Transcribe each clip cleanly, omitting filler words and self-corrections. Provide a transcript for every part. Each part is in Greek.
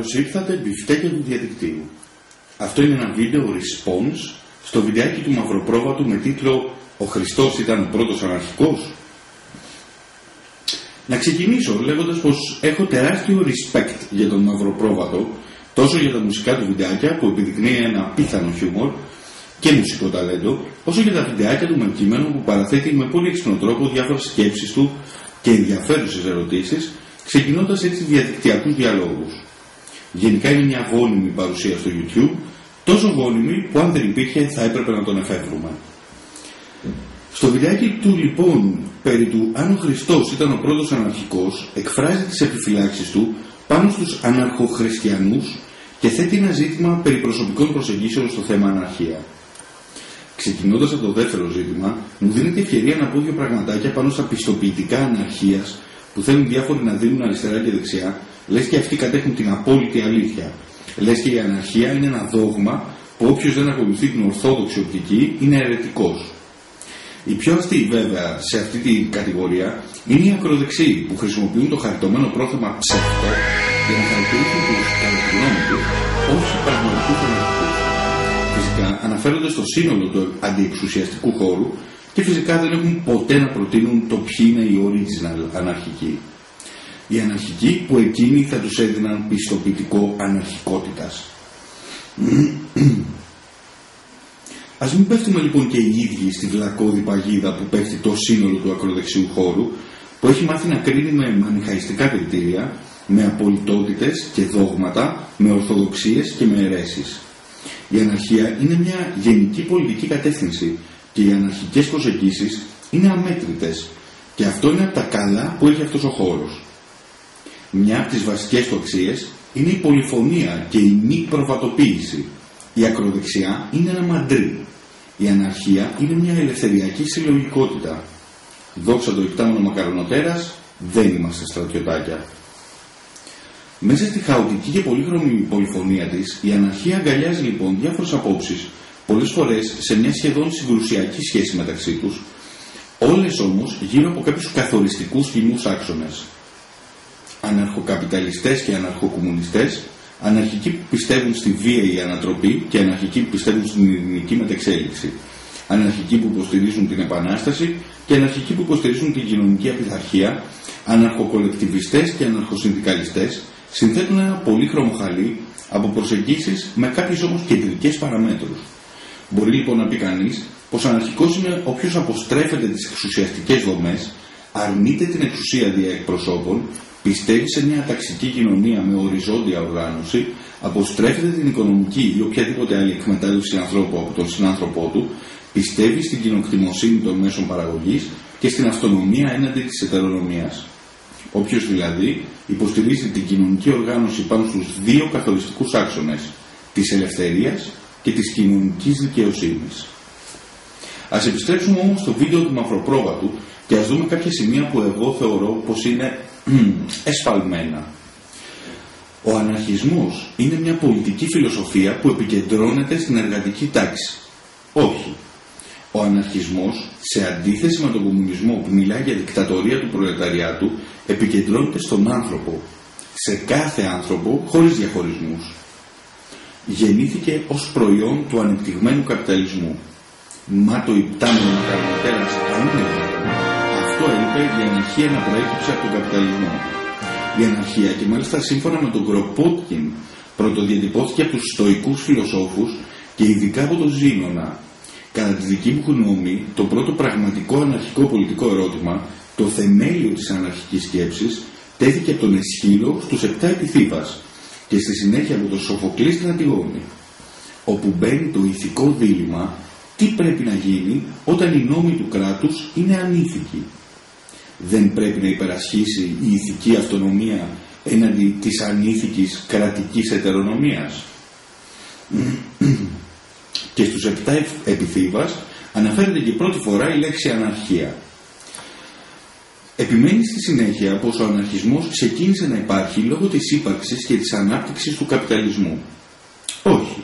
Καλώς ήρθατε, μπιφτέκια του διαδικτύου. Αυτό είναι ένα βίντεο response στο βιντεάκι του Μαυροπρόβατου με τίτλο «Ο Χριστός ήταν ο πρώτος αναρχικός». Να ξεκινήσω λέγοντας πως έχω τεράστιο respect για τον Μαυροπρόβατο, τόσο για τα μουσικά του βιντεάκια που επιδεικνύει ένα απίθανο χιούμορ και μουσικό ταλέντο, όσο για τα βιντεάκια του με κείμενο που παραθέτει με πολύ έξυπνο τρόπο διάφορες σκέψεις του και ενδιαφέρουσες ερωτήσεις, ξεκινώντας έτσι διαδικτυακούς διαλόγους. Γενικά είναι μια γόνιμη παρουσία στο YouTube, τόσο γόνιμη που αν δεν υπήρχε θα έπρεπε να τον εφεύρουμε. Στο βιντεάκι του λοιπόν περί του αν ο Χριστός ήταν ο πρώτος αναρχικός, εκφράζει τις επιφυλάξεις του πάνω στους αναρχοχριστιανούς και θέτει ένα ζήτημα περί προσωπικών προσεγγίσεων στο θέμα αναρχία. Ξεκινώντας από το δεύτερο ζήτημα, μου δίνεται ευκαιρία να πω δύο πραγματάκια πάνω στα πιστοποιητικά αναρχίας που θέλουν διάφοροι να δίνουν αριστερά και δεξιά, λες και αυτοί κατέχουν την απόλυτη αλήθεια. Λες και η αναρχία είναι ένα δόγμα που όποιος δεν ακολουθεί την ορθόδοξη οπτική είναι αιρετικός. Οι πιο αστείοι βέβαια σε αυτή την κατηγορία είναι οι ακροδεξιοί που χρησιμοποιούν το χαριτωμένο πρόθεμα ψεύτο για να χαρακτηρίσουν τους κατά τη γνώμη τους όχι πραγματικούς αναρχικούς. Φυσικά αναφέρονται στο σύνολο του αντιεξουσιαστικού χώρου και φυσικά δεν έχουν ποτέ να προτείνουν το ποιοι είναι οι original αναρχικοί. Οι αναρχικοί που εκείνοι θα τους έδιναν πιστοποιητικό αναρχικότητας. Ας μην πέφτουμε λοιπόν και οι ίδιοι στη βλακώδη παγίδα που πέφτει το σύνολο του ακροδεξιού χώρου, που έχει μάθει να κρίνει με μανιχαϊστικά κριτήρια, με απολυτότητες και δόγματα, με ορθοδοξίες και με αιρέσεις. Η αναρχία είναι μια γενική πολιτική κατεύθυνση και οι αναρχικές προσεγγίσεις είναι αμέτρητες, και αυτό είναι από τα καλά που έχει αυτός ο χώρος. Μια από τις βασικές του αξίες είναι η πολυφωνία και η μη προβατοποίηση. Η ακροδεξιά είναι ένα μαντρί. Η αναρχία είναι μια ελευθεριακή συλλογικότητα. Δόξα το υπτάμενο μακαρονοτέρας, δεν είμαστε στρατιωτάκια. Μέσα στη χαοτική και πολύχρωμη πολυφωνία της, η αναρχία αγκαλιάζει λοιπόν διάφορες απόψεις, πολλές φορές σε μια σχεδόν συγκρουσιακή σχέση μεταξύ τους, όλες όμως γύρω από κάποιους καθοριστικούς κοινούς άξονες. Αναρχοκαπιταλιστές και αναρχοκομμουνιστές, αναρχικοί που πιστεύουν στη βίαιη ανατροπή και αναρχικοί που πιστεύουν στην ειρηνική μετεξέλιξη, αναρχικοί που υποστηρίζουν την επανάσταση και αναρχικοί που υποστηρίζουν την κοινωνική απειθαρχία, αναρχοκολεκτιβιστές και αναρχοσυνδικαλιστές, συνθέτουν ένα πολύχρωμο χαλί από προσεγγίσεις με κάποιες όμως κεντρικές παραμέτρους. Μπορεί λοιπόν να πει κανείς πως αναρχικός είναι όποιος αποστρέφεται τις εξουσιαστικές δομές, αρνείται την εξουσία δια εκπροσώπων, πιστεύει σε μια ταξική κοινωνία με οριζόντια οργάνωση, αποστρέφεται την οικονομική ή οποιαδήποτε άλλη εκμετάλλευση ανθρώπου από τον συνάνθρωπό του, πιστεύει στην κοινοκτημοσύνη των μέσων παραγωγής και στην αυτονομία έναντι της ετερονομίας. Όποιος δηλαδή υποστηρίζει την κοινωνική οργάνωση πάνω στους δύο καθοριστικούς άξονες, της ελευθερίας και της κοινωνικής δικαιοσύνης. Ας επιστρέψουμε όμως στο βίντεο του Μαυροπρόβατου και ας δούμε κάποια σημεία που εγώ θεωρώ πως είναι εσφαλμένα. Ο αναρχισμός είναι μια πολιτική φιλοσοφία που επικεντρώνεται στην εργατική τάξη. Όχι. Ο αναρχισμός, σε αντίθεση με τον κομμουνισμό που μιλάει για δικτατορία του προλεταριάτου, επικεντρώνεται στον άνθρωπο. Σε κάθε άνθρωπο, χωρίς διαχωρισμούς. Γεννήθηκε ως προϊόν του ανεπτυγμένου καπιταλισμού. Μα το υπτάμενο μακαρονοτέρας αν είναι δυνατόν, αυτό έλειπε η αναρχία να προέκυψε από τον καπιταλισμό. Η αναρχία, και μάλιστα σύμφωνα με τον Κροπότκιν, πρωτοδιατυπώθηκε από τους στοικούς φιλοσόφους και ειδικά από τον Ζήνωνα. Κατά τη δική μου γνώμη, το πρώτο πραγματικό αναρχικό πολιτικό ερώτημα, το θεμέλιο της αναρχικής σκέψης, τέθηκε από τον Αισχύλο στους 7 Επιθύβας και στη συνέχεια από τον Σοφοκλή στην Αντιγόνη, όπου μπαίνει το ηθικό δίλημμα τι πρέπει να γίνει όταν οι νόμοι του κράτους είναι ανήθικοι. Δεν πρέπει να υπερασχίσει η ηθική αυτονομία έναντι της ανήθικης κρατικής ετερονομίας. Και στους 7 Επιθύβας αναφέρεται και πρώτη φορά η λέξη αναρχία. Επιμένει στη συνέχεια πως ο αναρχισμός ξεκίνησε να υπάρχει λόγω της ύπαρξης και της ανάπτυξης του καπιταλισμού. Όχι.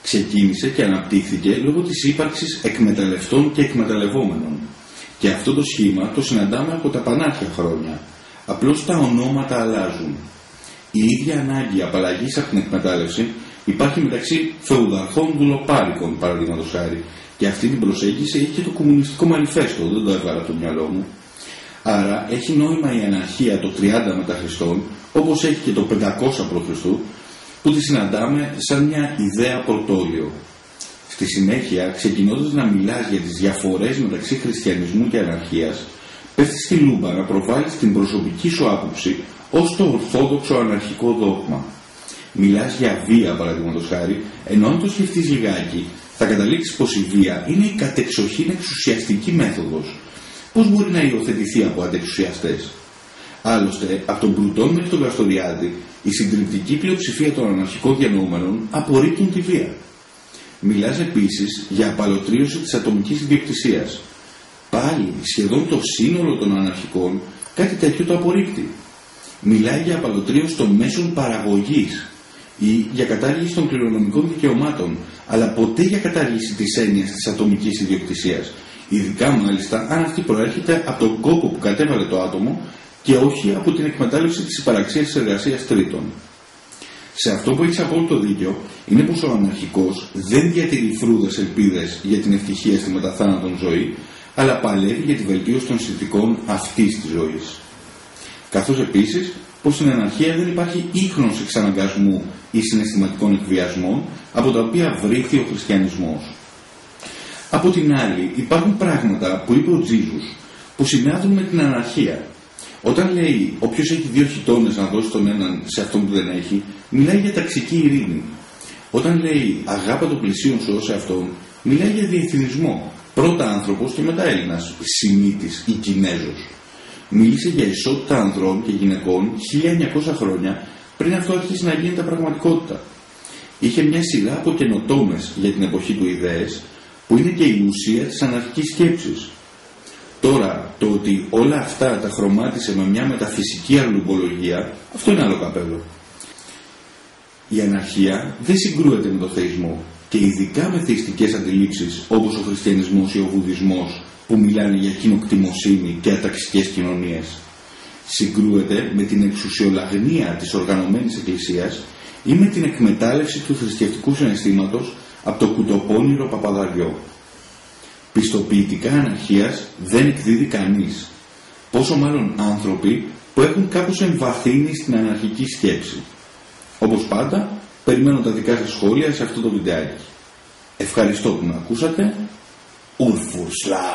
Ξεκίνησε και αναπτύχθηκε λόγω της ύπαρξης εκμεταλλευτών και εκμεταλλευόμενων. Και αυτό το σχήμα το συναντάμε από τα πανάρχια χρόνια. Απλώς τα ονόματα αλλάζουν. Η ίδια ανάγκη απαλλαγής από την εκμετάλλευση υπάρχει μεταξύ φεουδαρχών δουλοπάρικων, παραδείγματος χάρη, και αυτή την προσέγγιση έχει και το κομμουνιστικό μανιφέστο, δεν το έβγαλα από το μυαλό μου. Άρα έχει νόημα η αναρχία το 30 μετά Χριστόν, όπως έχει και το 500 π.Χ., που τη συναντάμε σαν μια ιδέα πρωτόλιο. Στη συνέχεια, ξεκινώντας να μιλάς για τις διαφορές μεταξύ χριστιανισμού και αναρχίας, πέφτεις στη λούμπα να προβάλλεις την προσωπική σου άποψη ως το ορθόδοξο αναρχικό δόγμα. Μιλάς για βία, παραδείγματος χάρη, ενώ αν το σκεφτείς λιγάκι, θα καταλήξεις πως η βία είναι η κατεξοχήν εξουσιαστική μέθοδος. Πώς μπορεί να υιοθετηθεί από αντεξουσιαστές? Άλλωστε, από τον Πλουτόν μέχρι τον Καστοριάδη, η συντριπτική πλειοψηφία των αναρχικών διανοούμενων απορρίπτουν τη βία. Μιλάς επίσης για απαλωτρίωση της ατομικής ιδιοκτησίας. Πάλι, σχεδόν το σύνολο των αναρχικών κάτι τέτοιο το απορρίπτει. Μιλάει για απαλωτρίωση των μέσων παραγωγής ή για κατάργηση των κληρονομικών δικαιωμάτων, αλλά ποτέ για κατάργηση της έννοιας της ατομικής ιδιοκτησίας. Ειδικά μάλιστα αν αυτή προέρχεται από τον κόπο που κατέβαλε το άτομο και όχι από την εκμετάλλευση της υπαραξίας της εργασίας τρίτων. Σε αυτό που έχεις απόλυτο δίκιο είναι πως ο αναρχικός δεν διατηρεί φρούδες ελπίδες για την ευτυχία στη μεταθάνατον ζωή, αλλά παλεύει για τη βελτίωση των συνθηκών αυτής της ζωής. Καθώς επίσης πως στην αναρχία δεν υπάρχει ίχνος εξαναγκασμού ή συναισθηματικών εκβιασμών από τα οποία βρήθη ο χριστιανισμός. Από την άλλη, υπάρχουν πράγματα που είπε ο Τζίζους που συνάδουν με την αναρχία. Όταν λέει όποιος έχει 2 χιτώνες να δώσει τον έναν σε αυτόν που δεν έχει, μιλάει για ταξική ειρήνη. Όταν λέει αγάπα το πλησίον σου ως αυτόν, μιλάει για διεθνισμό. Πρώτα άνθρωπος και μετά Έλληνας, Σημίτης ή Κινέζος. Μίλησε για ισότητα ανδρών και γυναικών 1900 χρόνια πριν αυτό αρχίσει να γίνεται πραγματικότητα. Είχε μια σειρά από καινοτόμες για την εποχή του ιδέες, που είναι και η ουσία της αναρχικής σκέψης. Τώρα, το ότι όλα αυτά τα χρωμάτισε με μια μεταφυσική αλλουμπολογία, αυτό είναι άλλο καπέλο. Η αναρχία δεν συγκρούεται με το θεϊσμό και ειδικά με θεϊστικές αντιλήψεις όπως ο χριστιανισμός ή ο βουδισμός που μιλάνε για κοινοκτημοσύνη και αταξικές κοινωνίες. Συγκρούεται με την εξουσιολαγνία της οργανωμένης εκκλησίας ή με την εκμετάλλευση του θρησκευτικού συναισθήματος από το κουτοπώνυρο παπαδαριό. Πιστοποιητικά αναρχίας δεν εκδίδει κανείς, πόσο μάλλον άνθρωποι που έχουν κάπως εμβαθύνει στην αναρχική σκέψη. Όπως πάντα, περιμένω τα δικά σας σχόλια σε αυτό το βιντεάκι. Ευχαριστώ που με ακούσατε. Ούρφουρσλα!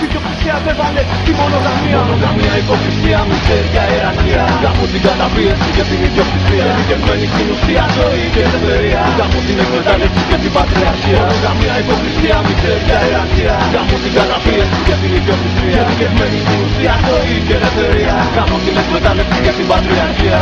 Η υποκρισία δεν βαλεύει τη μονογαμία. Μονογαμία, υποκρισία, μυστέρια, ιεραρχία. Κάπου την καταπίεση και την ιδιοκτησία. Ειδικευμένη στην ουσία, ζωή και ελευθερία. Κάπου την εκμετάλλευση και την πατριαρχία. Μονογαμία, υποκρισία, μυστέρια, ιεραρχία. Κάπου την καταπίεση και την ιδιοκτησία. Ειδικευμένη στην ουσία, ζωή και ελευθερία. Κάπου την εκμετάλλευση και την πατριαρχία.